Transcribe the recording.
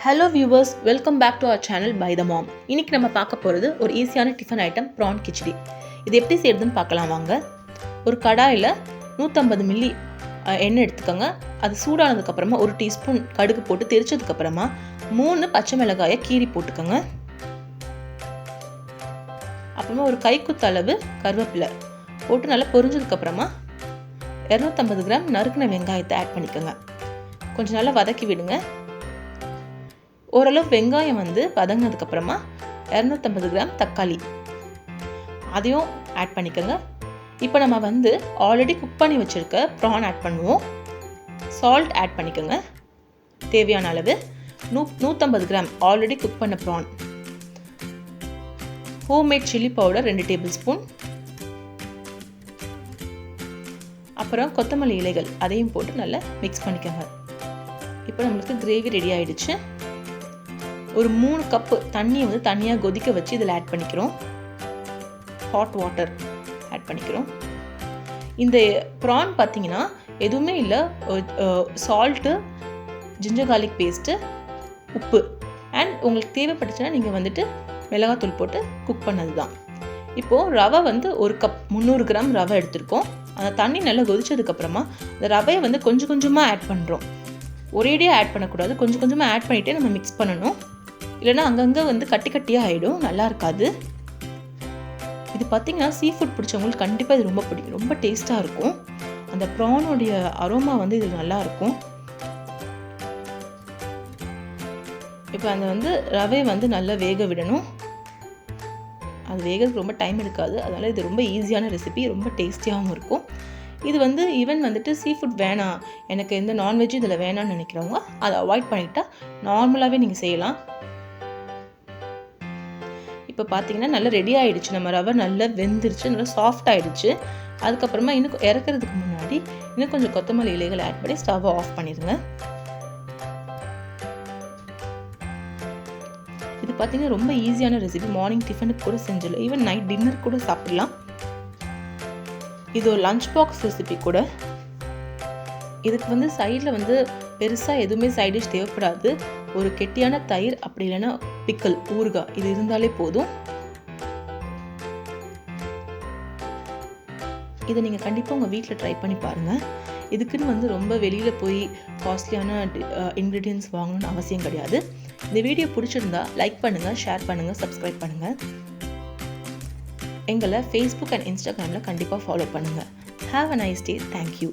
Hello viewers, welcome back to our channel by the mom. இன்னைக்கு நம்ம பார்க்க போறது ஒரு ஈஸியான டிஃபன் ஐட்டம் prawn khichdi. இது எப்படி செய்யறதுன்னு பார்க்கலாம் வாங்க. ஒரு கடாயில 150 மில்லி எண்ணெய் எடுத்துக்கங்க. அது சூடானதுக்கு அப்புறமா 1 டீஸ்பூன் கடுகு போட்டு தெளிச்சதுக்கு அப்புறமா 3 பச்சை மிளகாயை கீறி போட்டுக்கங்க. அப்புறமா ஒரு கைக்குத்து அளவு கருவேப்பிலை போட்டு நல்லா பொரிஞ்சதுக்கு அப்புறமா 250 கிராம் நறுக்கின வெங்காயத்தை ஆட் பண்ணிக்கங்க. கொஞ்சம் நல்லா வதக்கி விடுங்க. ஓரளவு வெங்காயம் வதங்கினதுக்கு அப்புறமா 250 கிராம் தக்காளி அதையும் ஆட் பண்ணிக்கோங்க. இப்போ நம்ம ஆல்ரெடி குக் பண்ணி வச்சுருக்க ப்ரான் ஆட் பண்ணுவோம். சால்ட் ஆட் பண்ணிக்கோங்க தேவையான அளவு. 150 கிராம் ஆல்ரெடி குக் பண்ண prawn. Homemade chilli powder 2 tablespoon. அப்புறம் கொத்தமல்லி இலைகள் அதையும் போட்டு நல்லா மிக்ஸ் பண்ணிக்கோங்க. இப்போ நம்மளுக்கு கிரேவி ரெடி ஆயிடுச்சு. ஒரு 3 கப்பு தண்ணியை தனியாக கொதிக்க வச்சு இதில் ஆட் பண்ணிக்கிறோம். ஹாட் வாட்டர் ஆட் பண்ணிக்கிறோம். இந்த ப்ரான் பார்த்தீங்கன்னா எதுவுமே இல்லை, சால்ட்டு, ஜிஞ்சர் கார்லிக் பேஸ்ட்டு, உப்பு அண்ட் உங்களுக்கு தேவைப்பட்டுச்சுன்னா நீங்கள் மிளகாத்தூள் போட்டு குக் பண்ணது தான். இப்போது ரவை 1 கப் 300 கிராம் ரவை எடுத்துருக்கோம். அந்த தண்ணி நல்லா கொதிச்சதுக்கப்புறமா அந்த ரவையை கொஞ்சம் கொஞ்சமாக ஆட் பண்ணுறோம். ஒரேடியாக ஆட் பண்ணக்கூடாது, கொஞ்சம் கொஞ்சமாக ஆட் பண்ணிகிட்டே நம்ம மிக்ஸ் பண்ணணும். இல்லைனா அங்கங்கே கட்டி கட்டியாக ஆகிடும், நல்லா இருக்காது. இது பார்த்திங்கன்னா சீ ஃபுட் பிடிச்சவங்களுக்கு கண்டிப்பாக இது ரொம்ப பிடிக்கும். ரொம்ப டேஸ்ட்டாக இருக்கும். அந்த ப்ரானோடைய அரோமா இது நல்லாயிருக்கும். இப்போ அந்த ரவை நல்லா வேக விடணும். அது வேகிறதுக்கு ரொம்ப டைம் எடுக்காது. அதனால் இது ரொம்ப ஈஸியான ரெசிபி, ரொம்ப டேஸ்டியாகவும் இருக்கும். இது ஈவன் சீ ஃபுட் வேணாம், எனக்கு எந்த நான்வெஜ் இதில் வேணாம்னு நினைக்கிறவங்க அதை அவாய்ட் பண்ணிட்டா நார்மலாகவே நீங்கள் செய்யலாம். இப்போ பார்த்தீங்கன்னா நல்லா ரெடி ஆகிடுச்சு. நம்ம ரவை நல்லா வெந்துருச்சு, நல்லா சாஃப்ட் ஆகிடுச்சு. அதுக்கப்புறமா இன்னும் இறக்குறதுக்கு முன்னாடி இன்னும் கொஞ்சம் கொத்தமல்லி இலைகளை ஆட் பண்ணி ஸ்டவ்வை ஆஃப் பண்ணிடுங்க. இது பார்த்தீங்கன்னா ரொம்ப ஈஸியான ரெசிபி. மார்னிங் டிஃபனுக்கு கூட செஞ்சிடலாம், ஈவன் நைட் டின்னர் கூட சாப்பிடலாம். இது ஒரு லஞ்ச் பாக்ஸ் ரெசிபி கூட. இதுக்கு சைடில் பெருசாக எதுவுமே சைட் டிஷ் தேவைப்படாது. ஒரு கெட்டியான தயிர் அப்படி இல்லைன்னா பிக்கல், ஊறுகாய் இது இருந்தாலே போதும். இதை நீங்கள் கண்டிப்பாக உங்கள் வீட்டில் ட்ரை பண்ணி பாருங்கள். இதுக்குன்னு ரொம்ப வெளியில் போய் காஸ்ட்லியான இன்க்ரீடியன்ட்ஸ் வாங்கணும்னு அவசியம் கிடையாது. இந்த வீடியோ பிடிச்சிருந்தா லைக் பண்ணுங்கள், ஷேர் பண்ணுங்கள், சப்ஸ்கிரைப் பண்ணுங்கள். எங்களை ஃபேஸ்புக் அண்ட் இன்ஸ்டாகிராமில் கண்டிப்பாக ஃபாலோ பண்ணுங்கள். Have a nice day. Thank you.